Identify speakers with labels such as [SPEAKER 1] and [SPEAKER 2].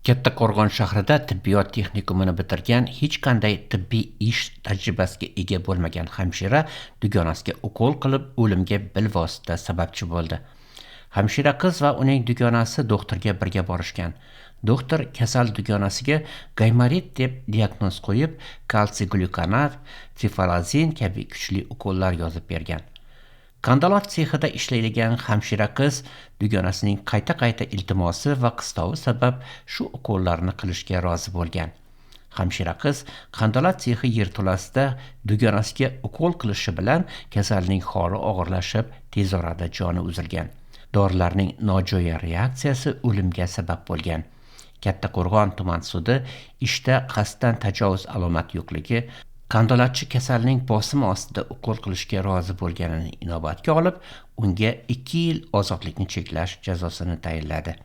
[SPEAKER 1] Kattaqo'rg'on shahrida tibbiyot texnikumini bitirgan, hech qanday tibbiy ish tajribasiga ega bo'lmagan hamshira dugonasiga ukol qilib, o'limga bilvosita sababchi bo'ldi. Hamshira qiz va uning dugonasi doktorga birga borishgan. Doktor kasal dugonasiga gaymarit deb diagnoz qo'yib, kalsiy glyukonat, sifalazin kabi kuchli ukollar yozib bergan. Qandolat sexida ishlaydigan hamshira qiz dugonasining qayta-qayta iltimosi va qistovi sabab shu ukollarni qilishga rozi bo'lgan. Hamshira qiz qandolat sexi yerto'lasida dugonasiga ukol qilishi bilan kasalning holi og'irlashib, tez orada joni uzilgan. Dorilarning nojo'ya reaksiyasi o'limga sabab bo'lgan. Kattaqo'rg'on tuman sudi ishda qasddan tajovuz alomat yo'qligi, qandolatchi kasalning bosimi ostida ukol qilishga rozi bo'lganini inobatga olib, unga 2 yil ozodlikni cheklash jazosini tayinladi.